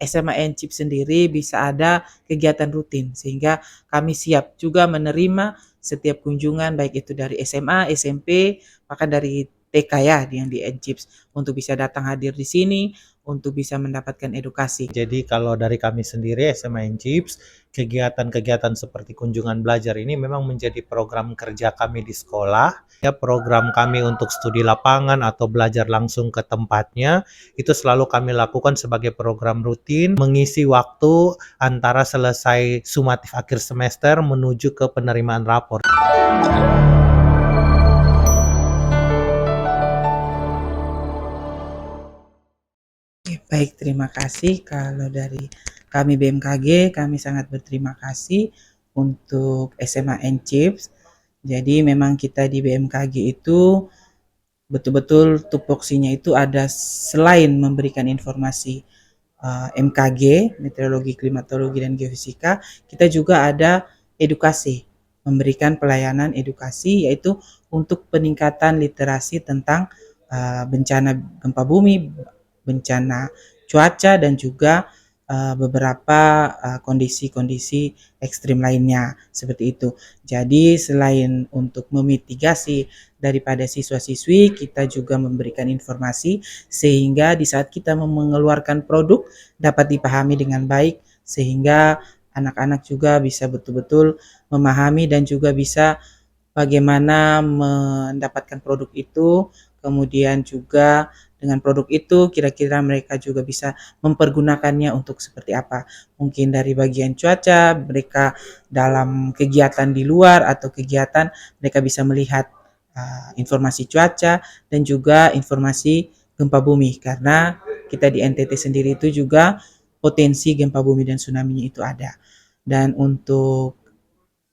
SMA Encip sendiri bisa ada kegiatan rutin, sehingga kami siap juga menerima setiap kunjungan baik itu dari SMA, SMP, bahkan dari TK ya yang di Encips untuk bisa datang hadir di sini untuk bisa mendapatkan edukasi. Jadi kalau dari kami sendiri SMA Encips, kegiatan-kegiatan seperti kunjungan belajar ini memang menjadi program kerja kami di sekolah. Ya, program kami untuk studi lapangan atau belajar langsung ke tempatnya, itu selalu kami lakukan sebagai program rutin, mengisi waktu antara selesai sumatif akhir semester menuju ke penerimaan rapor. Baik, terima kasih. Kalau dari kami BMKG, kami sangat berterima kasih untuk SMA Encips. Jadi memang kita di BMKG itu betul-betul tupoksinya itu ada selain memberikan informasi MKG, meteorologi, klimatologi, dan geofisika, kita juga ada edukasi, memberikan pelayanan edukasi yaitu untuk peningkatan literasi tentang bencana gempa bumi, bencana cuaca, dan juga beberapa kondisi-kondisi ekstrim lainnya seperti itu. Jadi selain untuk memitigasi daripada siswa-siswi, kita juga memberikan informasi sehingga di saat kita mengeluarkan produk dapat dipahami dengan baik sehingga anak-anak juga bisa betul-betul memahami dan juga bisa bagaimana mendapatkan produk itu, kemudian juga dengan produk itu kira-kira mereka juga bisa mempergunakannya untuk seperti apa. Mungkin dari bagian cuaca, mereka dalam kegiatan di luar atau kegiatan mereka bisa melihat informasi cuaca dan juga informasi gempa bumi karena kita di NTT sendiri itu juga potensi gempa bumi dan tsunami-nya itu ada. Dan untuk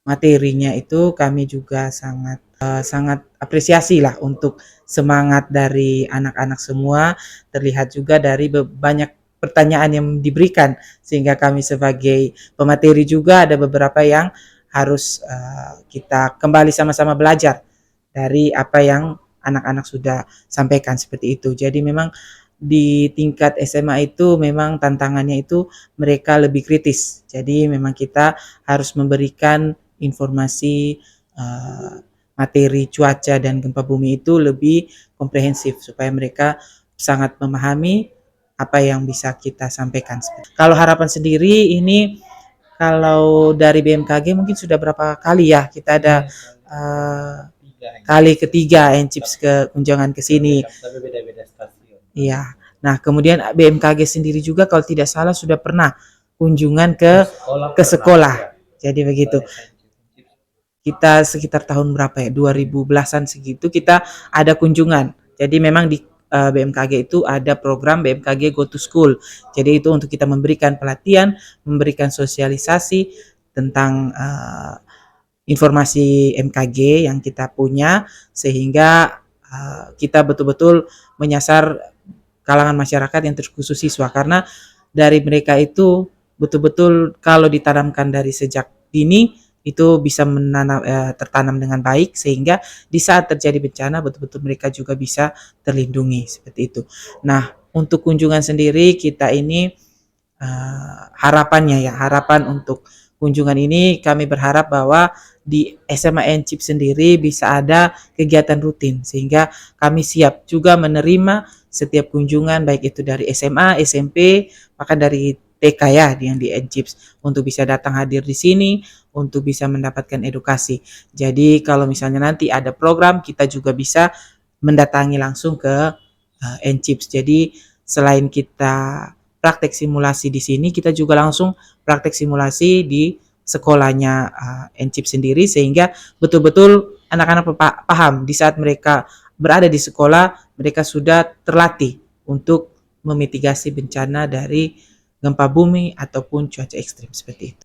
materinya itu kami juga sangat apresiasi lah untuk semangat dari anak-anak semua, terlihat juga dari banyak pertanyaan yang diberikan sehingga kami sebagai pemateri juga ada beberapa yang harus kita kembali sama-sama belajar dari apa yang anak-anak sudah sampaikan seperti itu. Jadi memang di tingkat SMA itu memang tantangannya itu mereka lebih kritis. Jadi memang kita harus memberikan informasi materi cuaca dan gempa bumi itu lebih komprehensif supaya mereka sangat memahami apa yang bisa kita sampaikan. Kalau harapan sendiri ini kalau dari BMKG mungkin sudah berapa kali ya kita ada kali ketiga Encips ke kunjungan ke sini. Tapi beda-beda stasiun. Iya. Nah, kemudian BMKG sendiri juga kalau tidak salah sudah pernah kunjungan ke sekolah. Jadi begitu. Kita sekitar tahun berapa ya? 2010-an segitu kita ada kunjungan. Jadi memang di BMKG itu ada program BMKG Go to School. Jadi itu untuk kita memberikan pelatihan, memberikan sosialisasi tentang informasi MKG yang kita punya sehingga kita betul-betul menyasar kalangan masyarakat yang terkhusus siswa karena dari mereka itu betul-betul kalau ditanamkan dari sejak dini itu bisa tertanam dengan baik sehingga di saat terjadi bencana betul-betul mereka juga bisa terlindungi seperti itu. Nah, untuk kunjungan sendiri kita ini harapan untuk kunjungan ini kami berharap bahwa di SMA Encip sendiri bisa ada kegiatan rutin sehingga kami siap juga menerima setiap kunjungan baik itu dari SMA, SMP, bahkan dari TK ya yang di Encips untuk bisa datang hadir di sini untuk bisa mendapatkan edukasi. Jadi kalau misalnya nanti ada program kita juga bisa mendatangi langsung ke Encips. Jadi selain kita praktek simulasi di sini, kita juga langsung praktek simulasi di sekolahnya Encip sendiri sehingga betul-betul anak-anak paham di saat mereka berada di sekolah, mereka sudah terlatih untuk memitigasi bencana dari gempa bumi ataupun cuaca ekstrim seperti itu.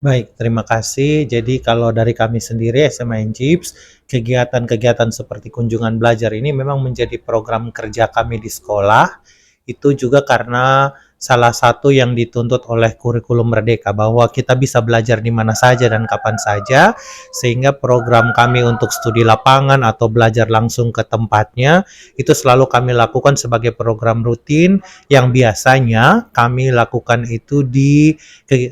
Baik, terima kasih. Jadi kalau dari kami sendiri SMA Encips, kegiatan-kegiatan seperti kunjungan belajar ini memang menjadi program kerja kami di sekolah. Itu juga karena salah satu yang dituntut oleh kurikulum Merdeka, bahwa kita bisa belajar di mana saja dan kapan saja, sehingga program kami untuk studi lapangan atau belajar langsung ke tempatnya itu selalu kami lakukan sebagai program rutin yang biasanya kami lakukan itu di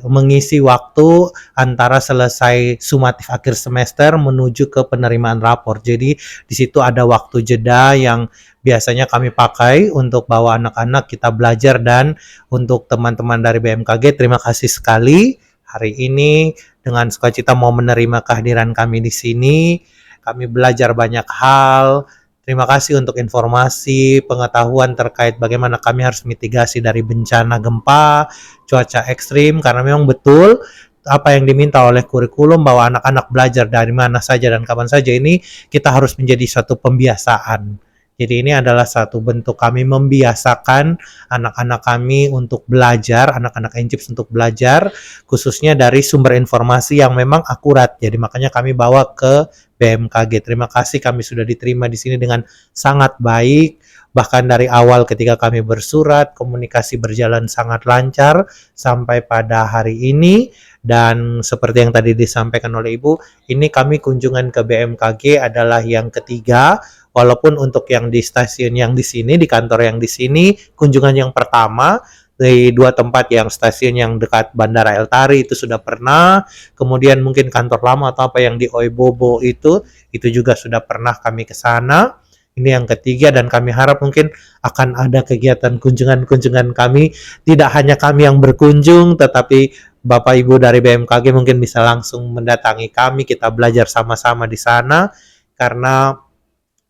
mengisi waktu antara selesai sumatif akhir semester menuju ke penerimaan rapor. Jadi di situ ada waktu jeda yang biasanya kami pakai untuk bawa anak-anak kita belajar. Dan untuk teman-teman dari BMKG, terima kasih sekali hari ini dengan sukacita mau menerima kehadiran kami di sini. Kami belajar banyak hal. Terima kasih untuk informasi, pengetahuan terkait bagaimana kami harus mitigasi dari bencana gempa, cuaca ekstrim, karena memang betul apa yang diminta oleh kurikulum bahwa anak-anak belajar dari mana saja dan kapan saja, ini kita harus menjadi suatu pembiasaan. Jadi ini adalah satu bentuk kami membiasakan anak-anak kami untuk belajar, anak-anak NCIPS untuk belajar, khususnya dari sumber informasi yang memang akurat. Jadi makanya kami bawa ke BMKG. Terima kasih kami sudah diterima di sini dengan sangat baik. Bahkan dari awal ketika kami bersurat, komunikasi berjalan sangat lancar sampai pada hari ini. Dan seperti yang tadi disampaikan oleh Ibu, ini kami kunjungan ke BMKG adalah yang ketiga. Walaupun untuk yang di stasiun yang di sini, di kantor yang di sini, kunjungan yang pertama di dua tempat, yang stasiun yang dekat Bandara El Tari itu sudah pernah, kemudian mungkin kantor lama atau apa yang di Oibobo itu juga sudah pernah kami ke sana. Ini yang ketiga, dan kami harap mungkin akan ada kegiatan kunjungan-kunjungan kami, tidak hanya kami yang berkunjung, tetapi Bapak Ibu dari BMKG mungkin bisa langsung mendatangi kami, kita belajar sama-sama di sana, karena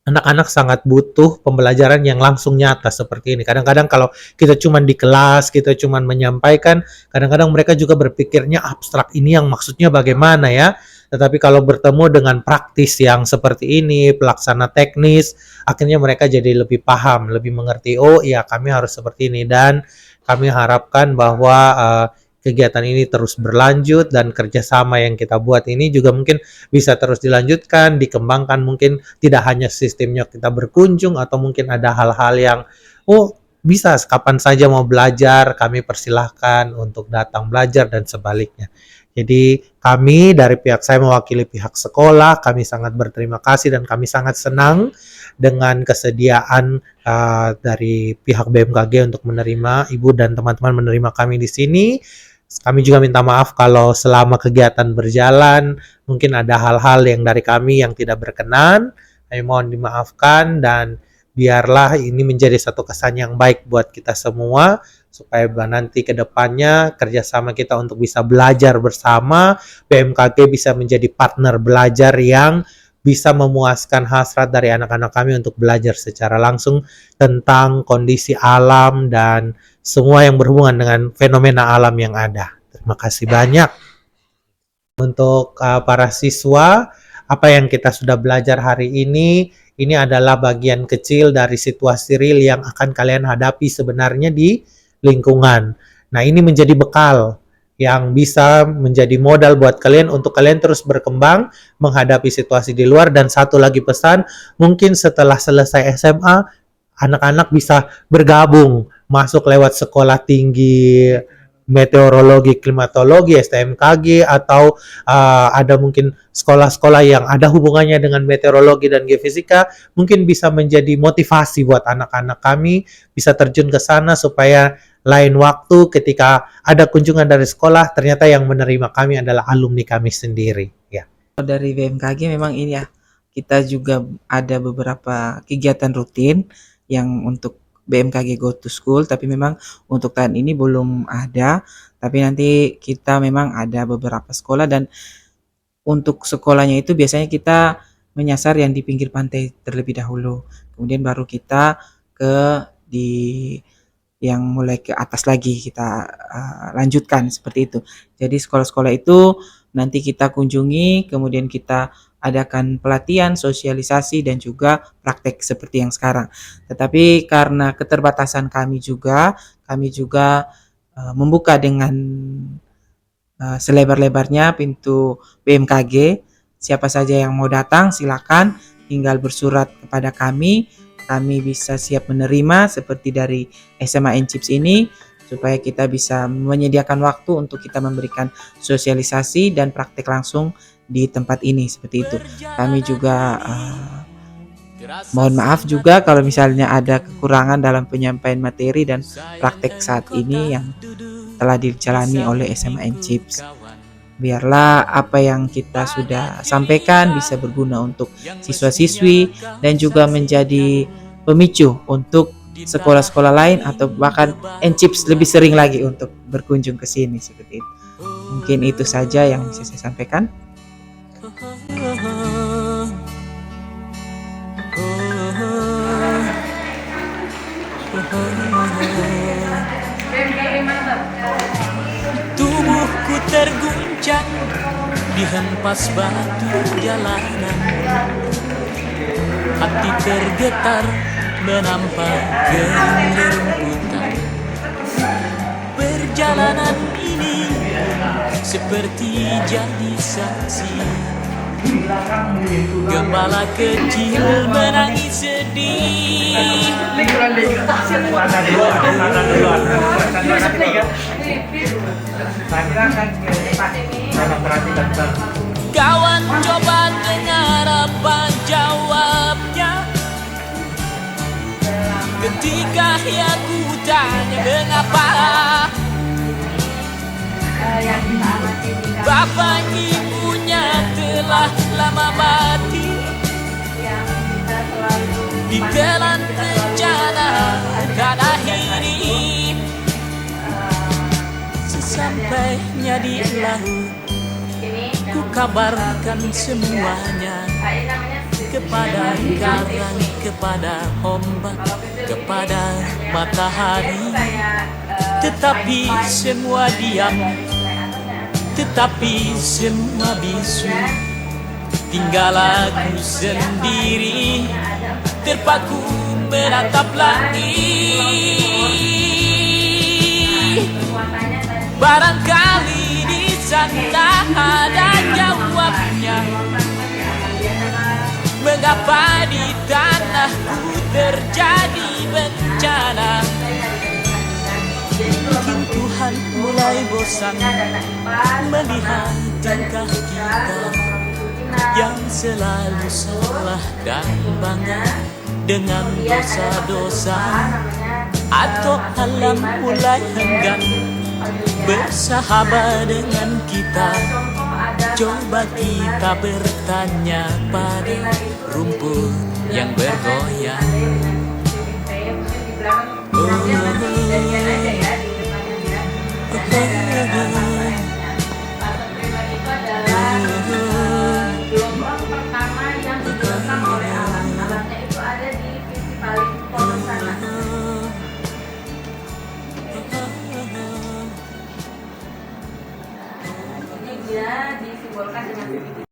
anak-anak sangat butuh pembelajaran yang langsung nyata seperti ini. Kadang-kadang kalau kita cuma di kelas, kita cuma menyampaikan, kadang-kadang mereka juga berpikirnya abstrak, ini yang maksudnya bagaimana ya. Tetapi kalau bertemu dengan praktis yang seperti ini, pelaksana teknis, akhirnya mereka jadi lebih paham, lebih mengerti, oh iya kami harus seperti ini. Dan kami harapkan bahwa kegiatan ini terus berlanjut, dan kerjasama yang kita buat ini juga mungkin bisa terus dilanjutkan, dikembangkan, mungkin tidak hanya sistemnya kita berkunjung, atau mungkin ada hal-hal yang bisa kapan saja mau belajar, kami persilahkan untuk datang belajar dan sebaliknya. Jadi kami dari pihak saya mewakili pihak sekolah, kami sangat berterima kasih dan kami sangat senang dengan kesediaan dari pihak BMKG untuk menerima Ibu dan teman-teman menerima kami di sini. Kami juga minta maaf kalau selama kegiatan berjalan mungkin ada hal-hal yang dari kami yang tidak berkenan. Kami mohon dimaafkan, dan biarlah ini menjadi satu kesan yang baik buat kita semua, supaya nanti ke depannya kerjasama kita untuk bisa belajar bersama, BMKG bisa menjadi partner belajar yang bisa memuaskan hasrat dari anak-anak kami untuk belajar secara langsung tentang kondisi alam dan semua yang berhubungan dengan fenomena alam yang ada. Terima kasih banyak. Untuk para siswa, apa yang kita sudah belajar hari ini adalah bagian kecil dari situasi real yang akan kalian hadapi sebenarnya di lingkungan. Nah, ini menjadi bekal yang bisa menjadi modal buat kalian untuk kalian terus berkembang menghadapi situasi di luar. Dan satu lagi pesan, mungkin setelah selesai SMA, anak-anak bisa bergabung, masuk lewat sekolah tinggi meteorologi, klimatologi, STMKG, atau ada mungkin sekolah-sekolah yang ada hubungannya dengan meteorologi dan geofisika, mungkin bisa menjadi motivasi buat anak-anak kami bisa terjun ke sana, supaya lain waktu ketika ada kunjungan dari sekolah, ternyata yang menerima kami adalah alumni kami sendiri. Ya. Dari BMKG memang ini ya, kita juga ada beberapa kegiatan rutin yang untuk BMKG Go to School, tapi memang untuk tahun ini belum ada, tapi nanti kita memang ada beberapa sekolah, dan untuk sekolahnya itu biasanya kita menyasar yang di pinggir pantai terlebih dahulu, kemudian baru kita ke di yang mulai ke atas lagi kita lanjutkan seperti itu. Jadi sekolah-sekolah itu nanti kita kunjungi, kemudian kita adakan pelatihan, sosialisasi, dan juga praktek seperti yang sekarang. Tetapi karena keterbatasan kami juga membuka dengan selebar-lebarnya pintu BMKG. Siapa saja yang mau datang silakan, tinggal bersurat kepada kami bisa siap menerima seperti dari SMA NCIPS ini. supaya kita bisa menyediakan waktu untuk kita memberikan sosialisasi dan praktek langsung di tempat ini, seperti itu. Kami juga mohon maaf juga kalau misalnya ada kekurangan dalam penyampaian materi dan praktek saat ini yang telah dijalani oleh SMA Chips. Biarlah apa yang kita sudah sampaikan bisa berguna untuk siswa-siswi dan juga menjadi pemicu untuk sekolah-sekolah lain atau bahkan Chips lebih sering lagi untuk berkunjung ke sini, seperti itu. Mungkin itu saja yang bisa saya sampaikan. Tubuhku terguncang dihempas batu jalanan, hati tergetar menampak kerumputan. Perjalanan ini seperti jadi saksi, gembala kecil menangis sedih. Kawan coba dengar apa jawabnya ketika aku tanya mengapa bapak ibunya telah lama mati ditelan bencana dan akhiri. Sesampainya di laut, ku kabarkan semuanya kepada karang, kepada ombak, kepada matahari. Tetapi semua diam, tetapi semua bisu. Tinggal aku sendiri terpaku menatap langit. Barangkali di sana ada jawabnya, mengapa di tanahku terjadi bencana. Mungkin Tuhan mulai bosan melihat tingkah kita yang selalu salah dan bangga dengan dosa-dosa, atau alam mulai enggan bersahabat dengan kita. Coba kita bertanya pada rumput yang bergoyang. Gelombang pertama yang digerakkan oleh alam, alamnya itu ada di sisi paling pojok sana. Ini dia disimbolkan dengan segitiga.